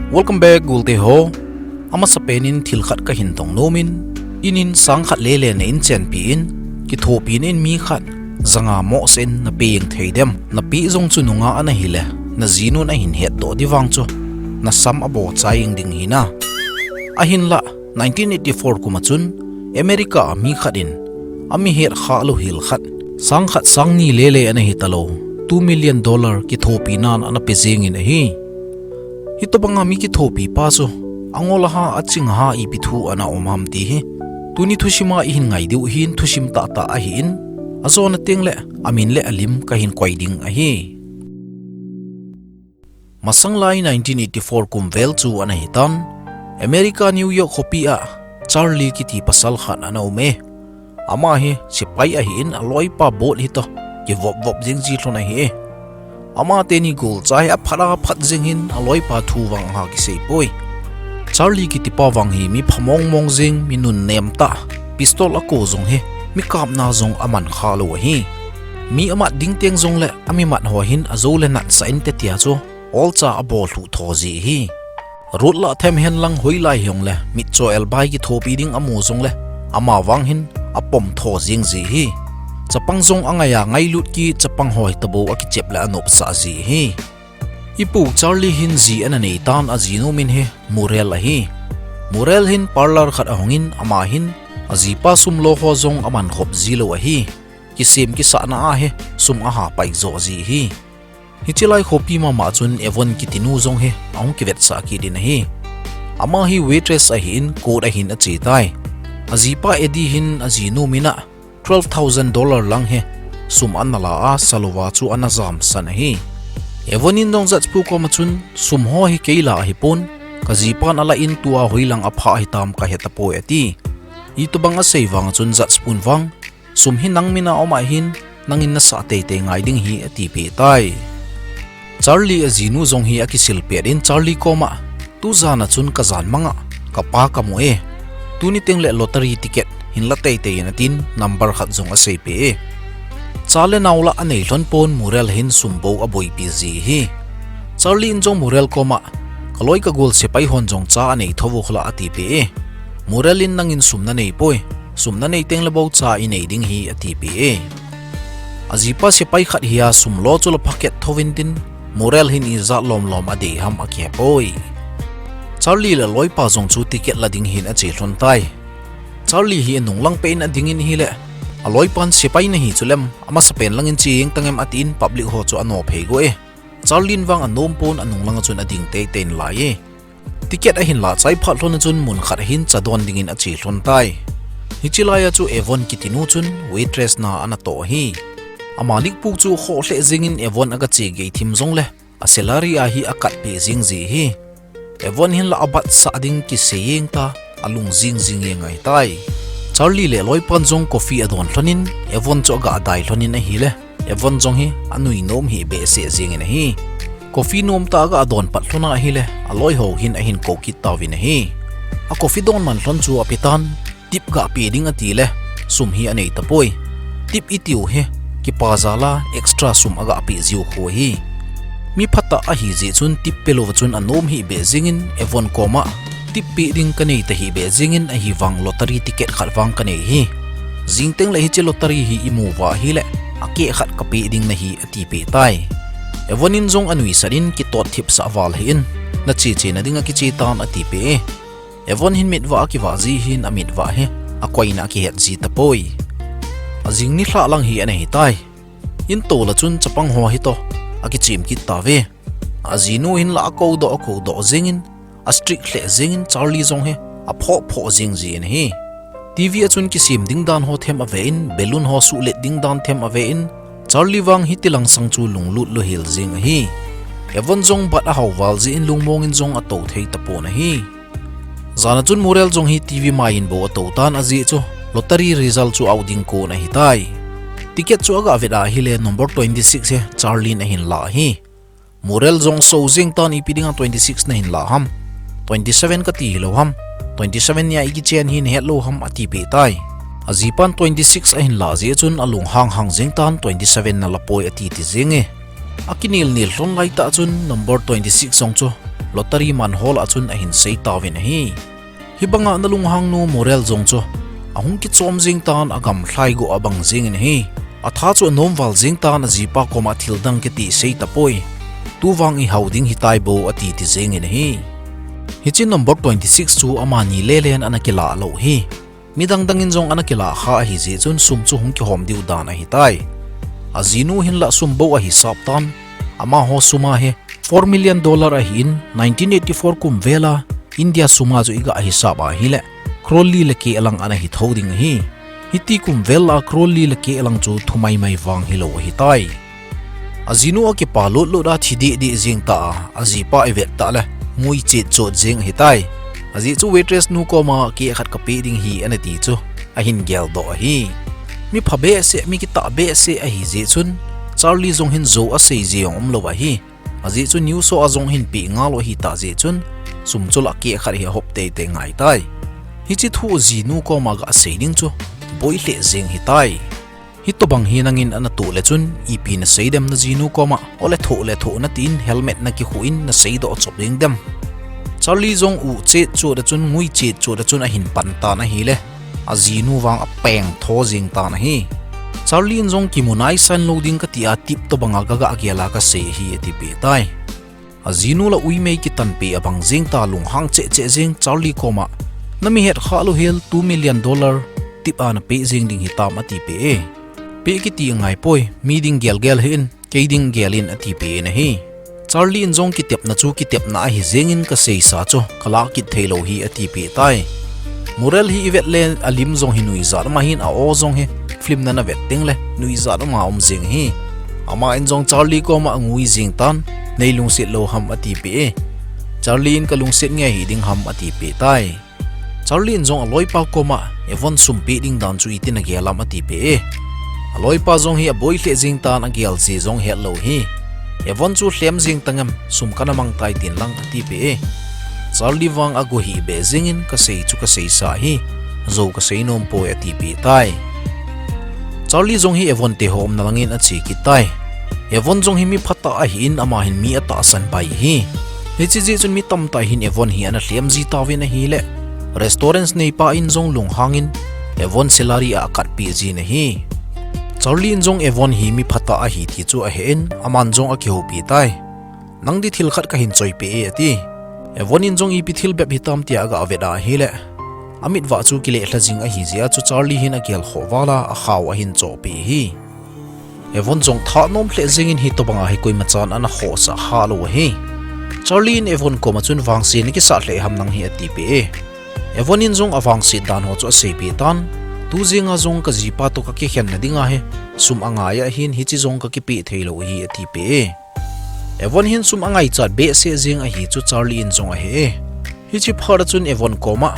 Welcome back gulte ho. Ama sa penin thilkhat ka hintong nomin. Inin sangkhat lele na in chen piin. Kitopin in mi khat. Zanga mo sen na piyeng theidem. Na pizong chununga ana hile. Na zino na hinhet do divang cho. Na sam abo chaying ding hina. Ahin la 1984 kumachun. Amerika mi khatin. Ami het khalo hilkhat. Sangkhat sang ni lele ana hitalo. $2 million kitopinan ana pezingin ahi. Hito bang mi kitopi paso. Angola ha at sing ha ipithu ana omam ti hi. Tuni thushima ihin ngai diu hin thushim ta ta ahin. Azona tingle amin le alim kahin kwaiding ahi. Masanglai 1984 kumvel chu ana hitan. America New York hopia Charlie kiti pasal khan ana ume. Ama hi Sepai ahin aloi pa bot hito. Kivop vop jing ji thona hi. Ama teni gol chai a phara phat jing hin aloi pa thu wang ha ki sei poi. Charlie kiti pa wang hi mi phamong mong jing mi nun nem ta. Pistol ako zong he mi kap na zong aman khalo hi. Mi ama ding teng zong le ami mat ho hin azole nat sa in te tia cho all cha abol thu thoji hi. Rut la them hen lang hoi lai hyong le mi cho el bai ki thopi ding amu zong le ama wang hin apom tho jing ji hi. Chapang zong angaya ngai lut ki chapang hoi tabo aki chep la anop sa ji hi. Ipu Charlie hin ji ana nei tan azino min he Murel hi. Murel hin parlor khat ahongin ama hin azipa sum lo ho zong aman khop zilo hi. Kisim ki sa na a he sum aha pai zo ji hi. Hichilai khopi ma ma chun evon ki tinu zong he ong ki vet sa ki din hi. Ama hi waitress a hin ko a hin a chi tai. Azipa edi hin azino mina $12,000 lang he. Sum anala a salwa chu anazam san hi. Evonin dong zat pu ko machun sum ho hi keila hi pon. Kazipan ala in tua hoilang apha hitam ka hetapo ati. Ito bang asay wang chun zat spoon wang. Sum hin nang mina oma hin nangin na sa te ngai ding hi ati pe tai. Charlie azinu zong hi akisil pe din Charlie koma. Tu zana chun kazan manga kapa kamu e. Tuni tengle lottery ticket hin la te natin number khat zong asay pe. Chale naula anei lon pon Murel hin sumbo aboy PZ hi. Charlie in jong Murel koma. Kaloi ka gol Sepai hon jong cha anei thovu khla ati pe. Murel in nangin sumna nei poi. Sumna nei teng lebo cha inei ding hi ati pe. Azipa Sepai khat hiya sumlo chula paket thovin tin Murel hin iza lom ade ham akhe poi. Charlie la loi pa jong chu ticket la ding hin a che hlon tai. Charlie hi nung lang pe na dingin hi le. Aloi pan Sepai na hi chulem ama sa pen lang in ching tangem atin public ho chu ano phego e. Charlie wang anom pon anung lang chun ading te ten lai e. Ticket a hin la chai phat hlon chun mun khat hin chadon dingin a chi hlon tai. Hichilaya chu Evon kitinu chun waitress na anato hi. Amalik pu chu kho hle zingin Evon aga che ge thim zong le. A salary a hi akat pe jing ji hi. Evon hin la abat sa ding ki seyeng ta alung jing ngai tai. Charlie le loi pan jong coffee adon hlonin Evon cho ga dai hlonin a hi le. Evon jong hi anui nom hi be se jing in hi. Coffee nom ta ga adon pat hlona hi le aloi ho hin a hin ko ki tawin hi. A coffee don man hlon chu apitan tip ga pe ding ati le sum hi anei tapoi. Tip itiu he ki pazala extra sum aga api ziu kho hi. Mi phata a hi ji chun tip pelo chun anom hi be jingin Evon koma tip pi ding kanei ta hi be jingin a hi wang lottery ticket khat wang kanei hi. Jingteng le hi che lottery hi imu wa hi le ake khat kapi ding na hi ati pe tai. Evonin zong anui sarin ki tot thip sa wal hin na chi chi na ding a ki chi tan ati pe. Evon hin mit wa ki wa ji hin amit wa he akoi na ki het ji tapoi. Azing ni thla lang hi anei tai. In to la chun chapang ho hi to aki chim ki ta ve. Azinu hin la ko do zingin a strict le zingin Charlie zong he a pho jing ji in hi. TV achun ki sim ding dan ho them avein belun ho su let ding dan them avein Charlie wang hitilang sang chu lunglut lo hil jing hi. Evon zong bat a hawal ji in lungmong in zong a to thei tapo na hi. Zana chun Murel zong hi TV main bo to tan aji chu lottery result chu auding ko na hi tai. Ticket chu aga veda hi le number 26 he Charlie na hin la hi. Murel zong so jing tan ipidinga 26 na hin la ham. 27 ka ti lo ham. 27 ya iki chen hin hello ham ati pe tai. Azipan 26 a hin la je chun alung hang jing tan 27 na lapoi ati ti jing e. Akinil nil hlon lai ta chun number 26 zong chu lottery man hall achun a hin sei tawin hi hibanga nalung hang nu moral zong chu ahung ki chom jing tan agam thlai go abang jing in hi atha chu nom wal jing tan a jipa koma thildang ke ti sei tapoi tu wang i houding hitai bo ati ti jing in hi hichin number 26 chu amani lelen anakila lo hi midang dangin zong anakila kha hi ji chun sum chu hung ki hom diu dan a hitai azinu hin la sum bo a hisap tan ama ho suma he $4 million a hin 1984 kum vela India suma ju iga a hisap a hile krolli le ke alang ana hi thoding hi hiti kum vela krolli le ke alang chu thumai mai wang hilo hitai azinu ke palot lo da thidi di jing ta azipa evet ta la ngui che chot jing hitai azi chu waitress nu ko ma ke khat ka pe ding hi anati chu a hin gel do hi mi phabe se mi ki ta be se a hi je chun Charlie zong hin zo a sei je om lo wa hi azi chu new so a zong hin pi nga lo hi ta je chun sum chula ke khar hi hop te te ngai tai hi chi thu ji nu ko ma ga sei ding chu boi le jing hi tai hi to bang hi nangin ana tu le chun ep na sei dem na ji nu ko ma ole tho na tin helmet na ki huin na sei do chop ding dem Charlie zong u che chu da chun ngui che chu da chun a hin pan ta na hi le a ji nu wang a peng tho jing ta na hi Charlie zong ki munai san loading ka ti a tip to banga ga agela ka se hi eti pe tai azinu la ui mei ki tan pe abang jing ta lung hang che jing Charlie koma nami het khalu hel $2 million tip an pe jing ding hitam ati pe ki ti ngai poi meeting gel hin keding gelin ati pe na hi Charlie zong ki tep na chu ki tep na hi jengin ka sei sa chu kala ki thelo hi ati pe tai moral hi ivet len alim zong hinui zar ma hin a o zong he film na vetting le nui zar ma jing hi ama in zong Charlie ko ma ngui jing tan nei lung sit lo ham ati pe Charlie in ka lung sit nge hi ding ham ati pe tai Charlie in zong aloi pa ko ma evon sum pe ding dan chu itin agelam ati pe aloi pa zong hi a boy le jing tan agel si zong he lo hi evon chu hlem jing tangam sum kana mang tai tin lang ati pe Charlie wang ago hi be jingin ka sei chu ka sei sa hi zo ka sei nom po ati pe tai Charlie zong hi evon te hom na langin a chi ki tai evon zong hi mi phata a hin ama hin mi ata san bai hi chi chun mi tam ta hin evon hi ana hlem ji tawin a hi le restaurants nei pa in zong lung hangin evon salary a kat pi ji na hi Charlie in zong evon hi mi phata a hi ti chu a hen aman zong a ki ho pi tai nang di thil khat ka hin choi pe ati evon in zong i pi thil bep hitam ti aga aveda hi le amit wa chu ki le thlajing a hi zia chu Charlie hin a gel khowala a khaw a hin cho pi hi evon zong tha nom hle jingin hi to banga hi koi machan ana kho sa halo hi Charlie in evon ko ma chun wang sin ki sa hle ham nang hi ati pe evon in zong awang si dan ho chu se pi tan tu jinga zong ka jipa to ka ke hian na dinga he sum anga ya hin hi chi zong ka ki pi theilo hi ati pe evon hin sum angai chat be se jing a hi chu Charlie in zong a he hi chi phar chun evon koma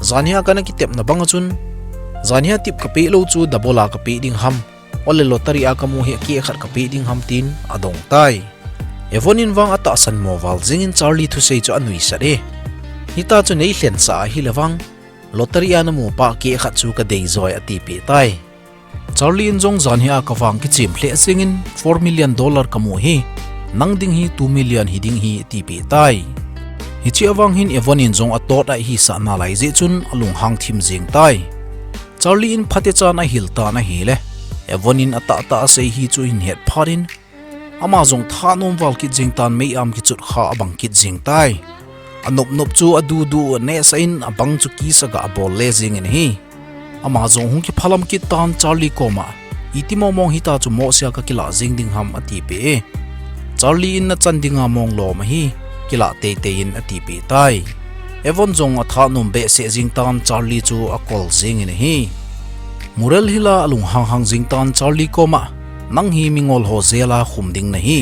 zania kana ki tep na bang chun zania tip ka pe lo chu dabola ka pe ding ham ole lottery a kamu he ki khat ka pe ding ham tin adong tai evon in wang ata san mobile jingin Charlie thu sei chu anui sa re hita chu nei hlen sa hi lawang lottery ana mu pa ki khat chu ka dei zoi ati pe tai Charlie in zong zania ka wang ki chim hle singin $4 million kamu hi nang ding hi 2 million hi ding hi ti pe tai hi chi awang hin evon in zong atot a hi sa na lai je chun alung hang thim jing tai Charlie in phate chan a hil ta na hi le evon in ata ta sei hi chu in het pharin ama zong tha nom wal ki jing tan mei am ki chut kha abang ki jing tai anop nop chu adu du ne sain abang chu ki saga bol le jing in hi ama zong hung ki phalam ki tan Charlie koma itimo mong hita chu mo sia ka kila jing ding ham ati pe Charlie in na chandinga mong lo ma hi kila te in ati pe tai evon zong a tha nom be se jing tan Charlie chu a kol jing in hi mural hila alung hang jing tan Charlie koma nang hi mingol ho zela khumding na hi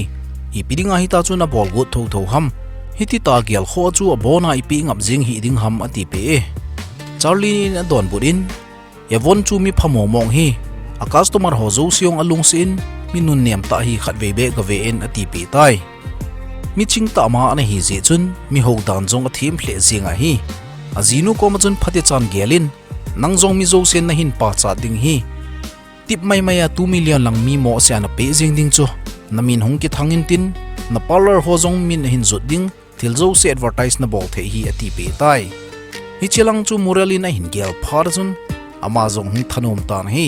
ipidinga hita chu na bol gut tho ham hiti ta gel kho chu a bona ipi ngap jing hi ding ham ati pe Charlie in adon budin evon chu mi phamo mong hi a customer ho zo siong alung sin minun nem ta hi khat ve be ga ve en ati pe tai mi ching ta ma na hi je chun mi ho dan jong a thim hle zinga hi azinu ko ma chun phate chan gelin nang jong mi zo sen na hin pa cha ding hi tip mai maya 2 million lang mi mo se ana pe jing ding chu namin hong ki thangin tin na parlor ho zong min hin zut ding thilzo se advertise na bol the hi ati pe tai hi chilang chu muralin a hin gel phar chun ama zong hi thanom tan hi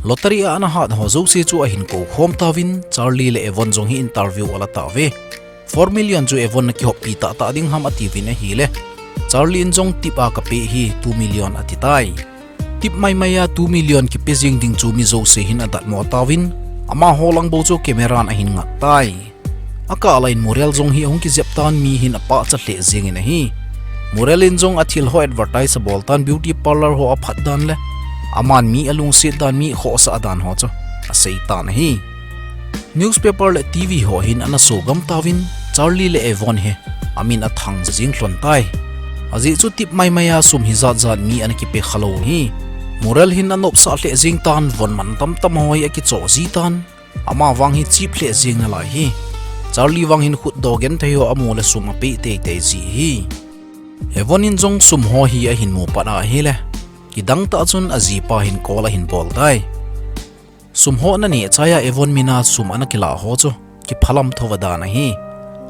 lottery a na hat ho zo se chu a hin ko khom tawin Charlie le Evon zong hi interview ala ta ve 4 million chu Evon na ki hop pi ta ding ham ati vin a hi le Charlie in zong tip a ka pe hi 2 million ati tai tip mai maya 2 million ki pejing ding chu mi zo se hin adat mo tawin ama holang bo chu camera na hin ngat tai aka line moral zong hi hong ki zeptan mi hin apa cha hle zing in hi moralin zong athil ho advertise boltan beauty parlor ho aphat dan le aman mi alung se dan mi ho sa dan ho chu a seitan hi newspaper le TV ho hin ana sogam tawin Charlie le Evon he amin a thang jing hlon tai aji chu tip mai maya sum hi zat zat mi an ki pe khalo hi moral hin anop sa hle jing tan von man tam tam hoi a ki cho ji tan ama wang hi chip hle jing na lai hi Charlie wang hin khut dogen theyo amole sum a pe te te ji hi Evon in zong sum ho hi a hin mu pa na hi le kidang ta chun aji pa hin kola hin bol dai sum ho na ni chaya Evon mina sum ana kila ho chu ki phalam thova da na hi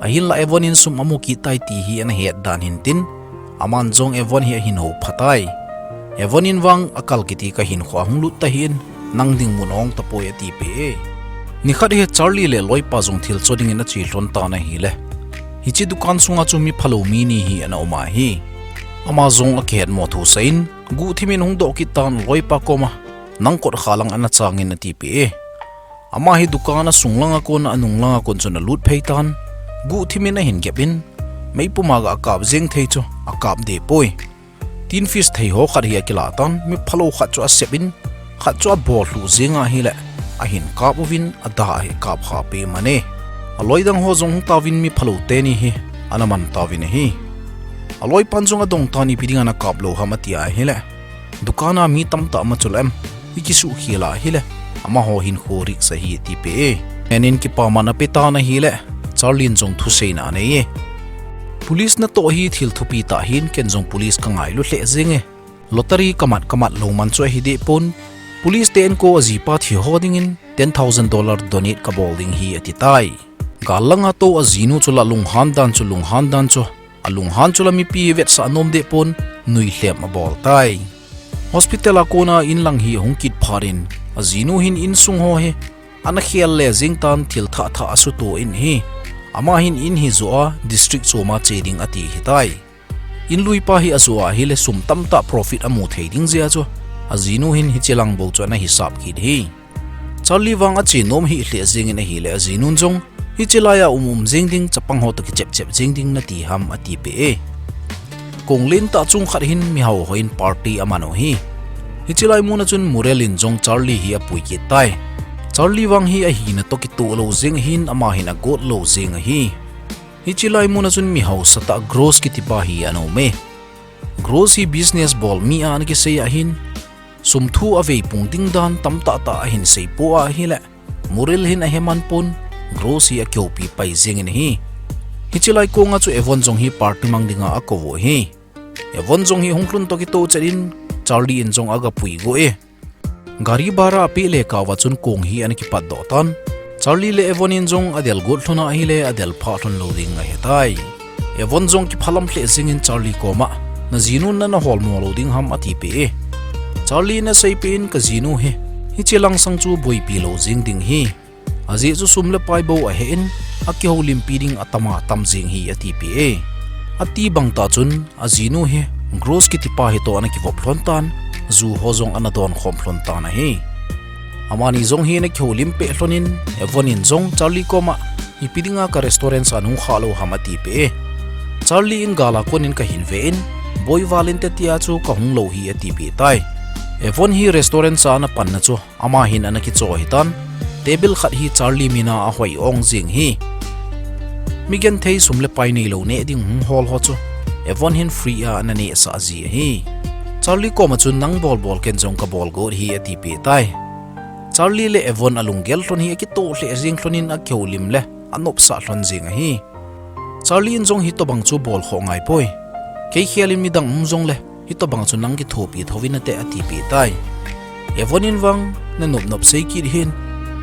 a hin la Evon in sum amu ki tai ti hi ana het dan hin tin aman zong Evon hi hin ho phatai Evon in wang akal kiti ka hin khwa hung lut ta hin nang ding mun ong ta poi ati pe ni khat he Charlie le loi pa zong thil choding in a chi hlon ta na hi le hi chi dukan sunga chu mi phalo mi ni hi ana oma hi ama zong a khet mo thu sein gu thimin hung do ki tan loi pa koma nang kot khalang ana changin ati pe ama hi dukana sunglanga kon anunglanga kon chuna lut pheitan gu thimin a hin gepin meipuma ga akap jeng thei chu akap de poi tin fish thei ho khat hi akila tan mi phalo khat chu a sepin khat chu a bol lu zinga hi le a hin kap win ada hi kap kha pe mane aloi dang ho zong tawin mi phalo te ni hi anaman tawin hi aloi panjong a dong tani pidinga na kap lo hamatia hi le dukana mi tam ta ma chulem ikisu khila hi le ama ho hin khorik sa hi ti pe enin ki pa mana pe ta na hi le Charlin zong thu sei na nei police na to hi thil thupi ta hin ken zong police ka ngai lu hle zinge lottery kamat lo man chu hi de pon police ten ko aji pa thi hoding in $10,000 donate ka bowling hi ati tai galanga to azinu chula lung han dan chu alung han chula mi pi vet sa nom de pon nui hlem a bol tai hospital akona in lang hi hongkit pharin azinu hin in sung ho he ana khial le jing tan thil tha asu to in hi ama hin in hi zoa district choma cheding ati hitai in lui pa hi azua hi le sum tam ta profit amu theding zia chu azinu hin hi chelang bo chu na hisab ki hi Charlie wang a chi nom hi hle jing in hi le azinun jong hi chelaya jing ding chapang ho to ki chep jing ding na ti ham ati pe konglin ta chung khat hin mi hau hoin party amano hi chelai mu na chun murelin jong Charlie hi apui ki tai Charlie wang hi a hi na to ki tu lo jing hin ama hin a got lo jing hi chelai mu na chun mi hau sata gross ki tipa hi ano me gross hi business ball mi an ki sei a hin sum thu avei pung ding dan tam ta hin sei po a hi la murel hin a heman pon gross hi a kyo pi pai jing in hi chelai ko nga chu Evon jong hi party mang dinga a ko hi Evon jong hi hongklun to ki to charin Charlie in jong aga pui go gari bara pi le ka wa chun kong hi an ki pat do tan Charlie le Evon in jong adel gol thona hi le adel pha thon lo ding a hetai Evon jong ki phalam hle jing in Charlie koma na jinun na hol mo lo ding ham ati pe Charlie na sei pin ka jinu he chelang sang chu boi pi lo jing ding hi aji chu sum le pai bo a he in aki ho lim pi ding atama tam jing hi ati pe ati bang ta chun azinu he gross ki tipa hi to ana ki vop hlon tan zu ho zong ana don khom hlon tan he amani zong hi na ki ho lim pe hlonin Evon in zong Charlie koma ipidinga ka restaurant sa nu khalo hamati pe Charlie in gala konin ka hin ve in boy valente tia chu ka hung lo hi ati pe tai Evon hi restaurant sa na pan na chu ama hin ana ki cho hi tan table khat hi Charlie mina a hoi ong jing hi migen thei sumle pai nei lo ne ding hol ho chu Evon hin free a anani sa ji hi Charlie ko ma chu nang bol ken jong ka bol go hi ati pe tai Charlie le Evon alungel hlon hi ki to hle jing hlonin a kyolim le anop sa hlon jing hi Charlie in jong hi to bang chu bol kho ngai poi ke khialin mi dang jong le hi to bang chu nang ki thopi thovin ate ati pe tai Evon in wang na nop sei ki hin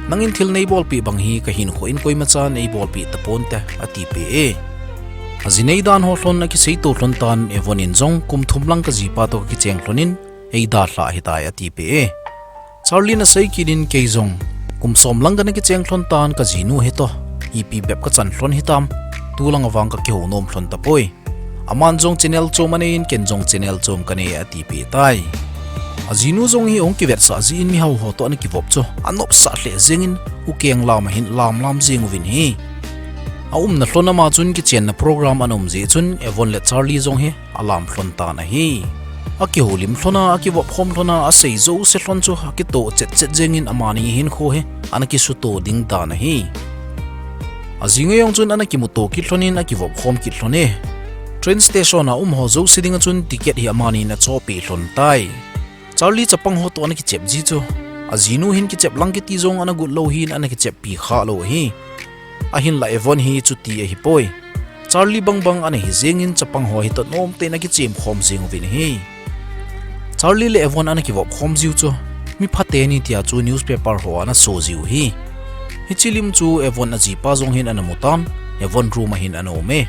nangin thil nei bol pi bang hi ka hin kho in koi macha nei bol pi tapon te ati pe e azinei dan ho hlon ki sei to hlon tan evonin jong kum thumlang ka jipa to ki cheng hlonin ei da hla hitai ati pe e Charlie na sei kidin ke jong kum som lang ka ki cheng hlon tan ka jinu he to ep bep ka chan hlon hitam tulang awang ka ki honom hlon ta poi aman jong channel chom ane in ken jong channel chom kane ati pe tai azinu jong hi ong ki vet sa ji in mi hau ho to an ki vop cho anop sa hle zengin u keng lam hin lam jing win hi aum na hlona ma chun ki chen na program anom ji chun evon le Charlie jong he alam hlon ta na hi aki holim hlona aki vop khom hlona a sei zo se hlon chu ki to chet jengin amani hin kho he anaki su to ding da na hi azinga yong chun anaki mu to ki hlonin aki vop khom ki hlone train station a ho zo sidinga chun ticket hi amani na chopi hlon tai Charlie chapang ho to ana ki chep ji chu azinu hin ki chep lang ki ti jong ana gut lo hin ana ki chep pi kha lo hi a hin la evon hi chu ti a hi poi Charlie bang ana hi zengin chapang ho hi to nom te na ki chem khom jing vin hi Charlie le evon ana ki vop khom jiu chu mi phate ni tia chu newspaper ho ana so jiu hi hi chilim chu evon a ji pa jong hin ana mutam evon room hin ana ome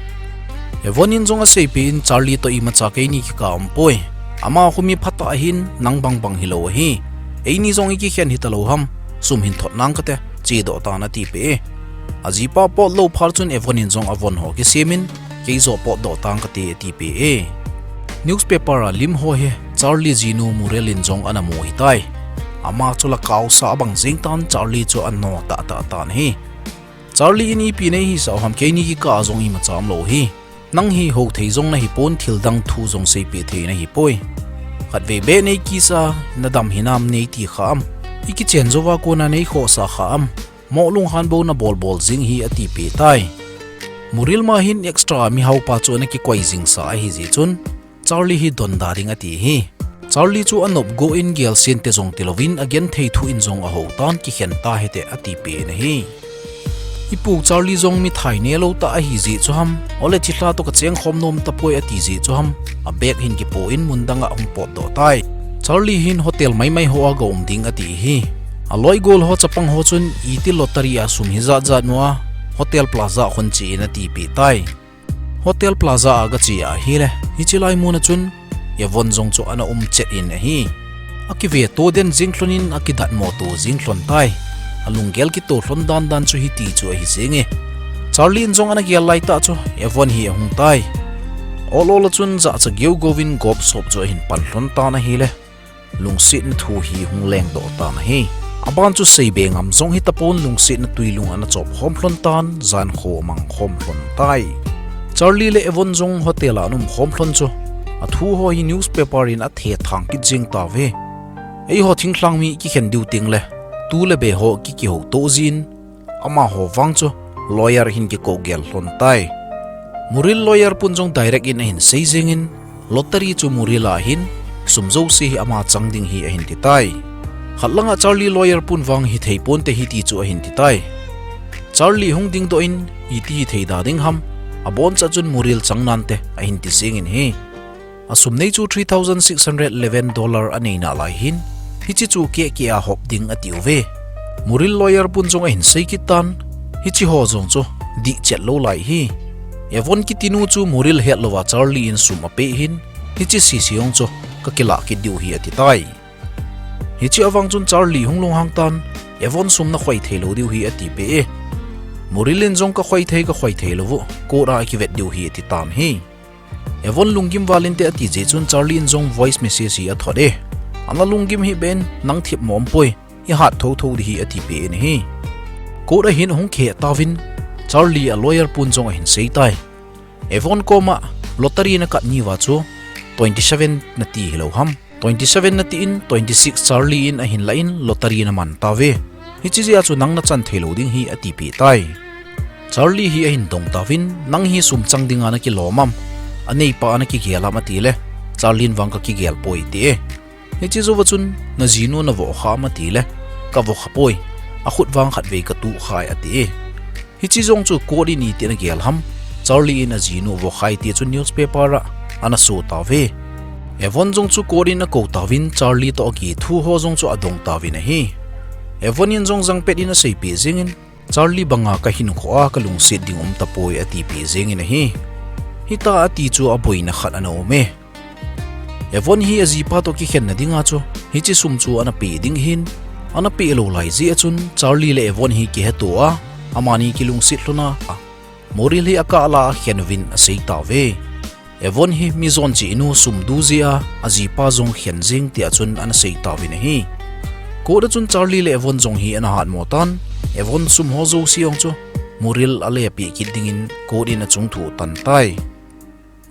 evon in jong a sei pin Charlie to i ma cha ke ni ki ka am poi ama khumi phata hin nang bang hilo hi eini zong ki khian hi talo ham sum hin thot nang kate chi do ta na ti pe ajipa po lo pharchun evonin jong avon ho ki semin ke zo po do tang kate ti pe newspaper a lim ho he Charlie jinu murelin jong ana mo hitai ama chula kaw sa bang jing tan Charlie chu an no ta tan hi Charlie ini pi nei hi sa ham ke ni ki ka zong i ma cham lo hi nang hi ho thei jong na hi pon thil dang thu jong sei pe thei na hi poi khat ve be nei ki sa nadam hinam nei ti kham iki chen zowa ko na nei kho sa kham mo lung han bo na bol jing hi ati pe tai muril ma hin extra mi hau pa chu na ki koi jing sa hi ji chun Charlie hi don daring ati hi Charlie chu anop go in gel sin te jong telovin again thei thu in jong a ho tan ki khen ta hete ati pe na hi ipu Charlie jong mi thai ne lo ta a hi ji chu ham ole chithla to ka cheng khom nom ta poi ati ji chu ham a bek hin ki po in mundanga ong pot do tai Charlie hin hotel mai ho a gom ding ati hi aloi gol ho chapang ho chun iti lottery a sum hi za nuwa hotel plaza khon chi na ti pi tai hotel plaza aga chi a hi le hi chilai mu na chun ya von jong chu ana chet in hi akive to den jing thlonin akidat mo to jing thlon tai alungel ki to hlon dan chu hi ti chu hi senge Charlie jong ana gel lai ta chu evon hi hung tai olo chun za cha geu govin gop sop jo hin pan hlon ta na hi le lungsit na thu hi hung leng do ta na hi aban chu sei be ngam jong hi tapon lungsit na tuilung ana chop khom hlon tan zan kho mang khom hlon tai Charlie le evon jong hotel anum khom hlon chu a thu ho hi newspaper in a the thang ki jing ta ve ei ho thing thlang mi ki khen diu ting le tu le be ho ki ho to zin ama ho wang chu lawyer hin ki ko gel hlon tai muril lawyer pun jong direct in hin sei jingin lottery chu murila hin sumzo si ama changding hi a hin ti tai khatlanga Charlie lawyer pun wang hi thei pon te hi ti chu a hin ti tai Charlie hung ding do in i ti thei da ding ham abon cha chun muril changnan te a hin ti singin hi asum nei chu $3,611 anei na lai hin hi chi chu ke a hop ding atiu ve muril lawyer pun jong a hin sei kitan hi chi ho jong chu di chet lo lai hi evon ki tinu chu muril het lowa Charlie in sum ape hin hi chi si siong chu ka kila ki diu hi ati tai hi chi awang chun Charlie hunglong hang tan evon sum na khoi thelo diu hi ati pe murilin jong ka khoi thei lo ko ra ki vet diu hi ati tan hi evon lungim valente ati je chun Charlie in jong voice message hi athode ana lungim hi ben nang thip mom poi hi hat tho hi ati pe ni hi ko ra hin hong khe tawin Charlie a lawyer pun jong hin sei tai evon koma lottery na ka ni wa chu 27 na ti hilo ham 27 na ti in 26 Charlie in a hin la in lottery na man ta ve hi chi ja chu nang na chan thelo ding hi ati pi tai Charlie hi a hin dong tawin nang hi sum chang dinga na ki lomam anei pa na ki gela ma ti le Charlie wang ka ki gel poi ti hi chi zo wachun na jinu na vo kha ma ti le ka vo kha poi a khut wang khat ve ka tu khai ati hi chi jong chu ko ri ni ti na gel ham Charlie in a jinu vo khai ti chu newspaper a ana so ta ve evon jong chu ko ri na ko tawin Charlie to ki thu ho jong chu adong tawin hi Evonin zong zang pet in a say pi zingin Charlie banga ka hinukhoa ka lungsit ding tapoy ati pi zingin hi hita ati chu aboy na khat ana ome Evon hi azipa to ki khen na dinga chu hi chi sum chu ana pi ding hin ana pi lo lai ji achun Charlie le Evon hi ki hetua amani ki lungsit luna moril hi aka ala khenvin asei ta ve Evon hi mizon chi inu sum du zia azipa zong khen jing ti achun ana sei ta vi na hi ko da chun Charlie le Evon zong hi ana hat motan Evon sum ho zo siong chu moril ale pi ki dingin ko din achung thu tan tai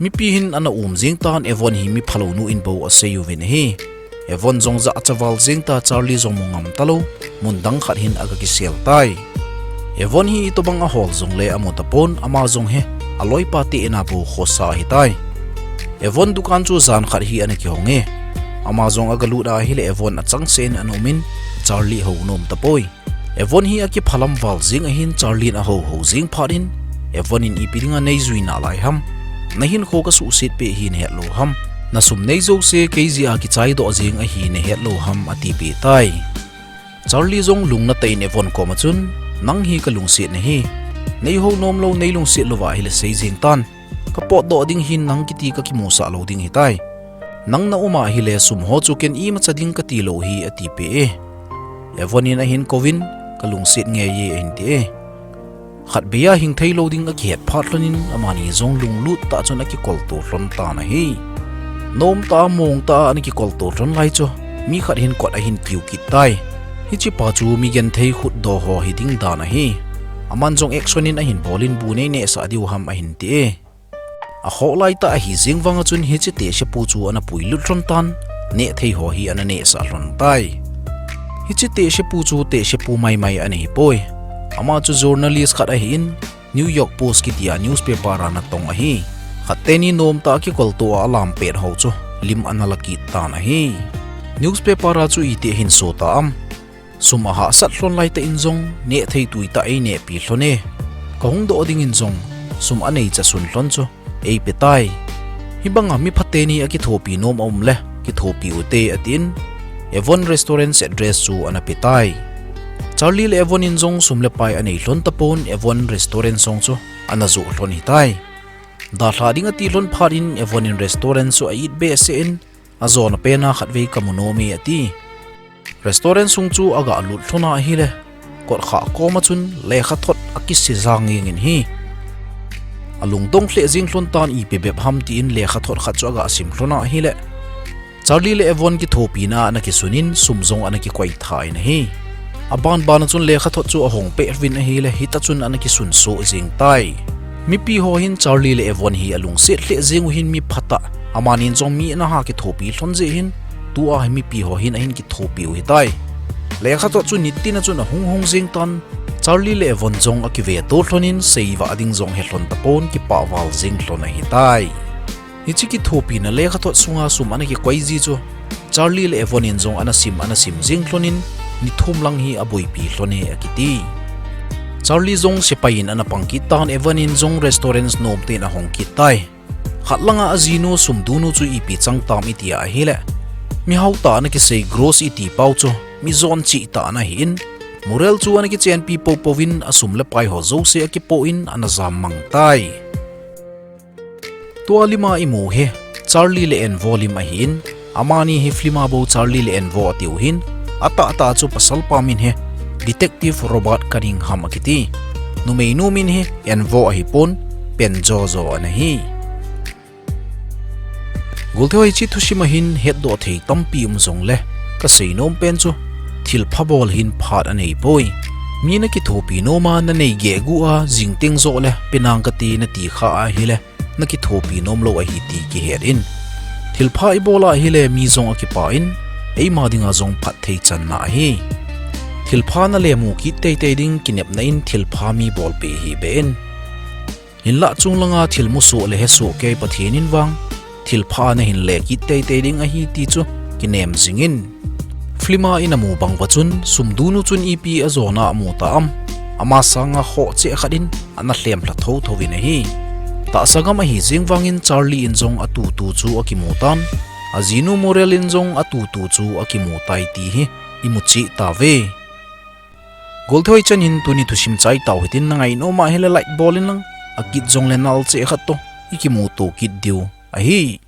mi pi hin ana jing tan Evon hi mi phalo nu in bo aseyu vin hi Evon zong za achawal jing ta Charlie zong mungam talo mundang khat hin aga ki sel tai Evon hi to bang a hol zong le amotapon ama zong he aloi pa ti ena bu khosa hi tai Evon dukan chu zan khat hi ana ki honge ama zong aga lu da hi le Evon achang sen anomin Charlie ho nom tapoi Evon hi aki phalam wal jing a hin Charlie na ho jing pharin Evon in ipiringa nei zui na lai ham nahin kho ka su sit pe hin het lo ham na sum nei zo se keizia ki chai do jing a hi ne het lo ham ati pe tai Charlie zong lung na tai Evon ko ma chun nang hi ka lung sit ne hi nei ho nom lo nei lung sit lo wa hi le sei jing tan ka pot do ding hin nang ki ti ka ki mu sa lo ding hi tai nang na uma hi le sum ho chu ken i ma chading ka ti lo hi ati pe Evon in a hin kovin ka lung sit nge ye hin ti khat bia hing thei loading a khet phatlonin amani zong lung lut ta chon a ki kol to ron ta na hi nom ta mong ta ani ki kol to ron lai cho mi khat hin kot a hin piu ki tai hi chi pa chu mi gen thei khut do ho hi ding da na hi aman zong action in a hin bolin bu nei ne sa diu ham a hin ti a kho lai ta a hi jing wanga chun hi chi te she pu chu ana pui lut ron tan ne thei ho hi ana ne sa ron tai hi chi te she pu chu te she pu mai mai ani hi poi ama chu journalist khat a hin New York Post ki tia newspaper ana tong a hi khateni nom ta ki kol to alam pet ho chu lim analaki ta na hi newspaper a chu ite hin so ta am suma ha sat hlon lai ta in zong ne thei tui ta ei ne pi hlone ka hung do ding in zong sum anei cha sun hlon chu ei pe tai hi banga mi phateni a ki thopi nom om le ki thopi ute atin Evon restaurant address chu ana pe tai Charlie le Evon in zong sumle pai anei hlon tapon Evon restaurant song chu ana zu hlon hi tai da hlading ati hlon pharin Evon in restaurant chu a it be se in azon pena khatwei kamunomi ati restaurant sung chu aga lut thlona hi le kor kha ko ma chun le kha thot akis si zang in hi alung dong hle jing hlon tan i pe beb ham ti in le kha thot kha chu aga sim thlona hi le Charlie le Evon ki thopi na ana ki sunin sumzong ana ki kwai thai na hi aban ban chun le kha thot chu a hong pe vin a hi le hita chun ana ki sun so jing tai mi pi ho hin Charlie le Evon hi alung se hle jing hin mi phata amanin jong mi na ha ki thopi hlon je hin tu a mi pi ho hin a hin ki thopi hi tai le kha thot chu nitin a chun a hong jing tan Charlie le Evon jong a ki ve to hlonin seiwa ading jong he hlon tapon ki pa wal jing hlon a hi tai hi chi ki thopi na le kha thot sunga sum ana ki kwai ji chu Charlie le Evon in jong ana sim jing hlonin ni thum lang hi aboi pi hlone akiti Charlie zong Sepai in ana pangki tan Evon in zong restaurants nom te na hong ki tai khatlanga azino sumdunu chu ipi chang tam itia hele mi hau ta na ki sei gross iti pau chu mi zon chi ta na hin morel chu ana ki chen pi po povin asum le pai ho zo se ki po in ana zam mang tai tualima imu he Charlie le en volume a hin amani hi flima bo Charlie le en vo atiu hin ata chu pasal pamin he detective Robert Cunningham akiti numei numin he en vo a hi pon pen zo ana hi gulthoi chi Thusim hin het do thei tampi zong le ka seinom pen chu thil phabol hin phat anei poi mina ki thopi no ma na nei ge gu a jingteng zo le pinang ka ti na ti kha a hi le na ki thopi nom lo a hi ti ki het in thil pha I bola hi le mi zong a ki pa in ei ma dinga zong phat thei chan na hi thil pha na le mu ki te ding kinep na in thil pha mi bol pe hi ben hin la chung langa thil mu so le he so ke pathin in wang thil pha na hin le ki te ding a hi ti chu kinem zingin flima in amu bang wachun sumdunu chun ipi azona amu ta am ama sanga ho che khadin ana hlem hla tho thovin hi ta sagama hi jingwangin Charlie in zong atu tu chu akimutan azinu morel in zong atu tu chu akimutai ti hi imuchi ta ve gol thoi chan in tuni Thusim chai tau hitin na ngai no ma hele light ball in lang akit jong le nal che khat to ikimu to kit diu a hi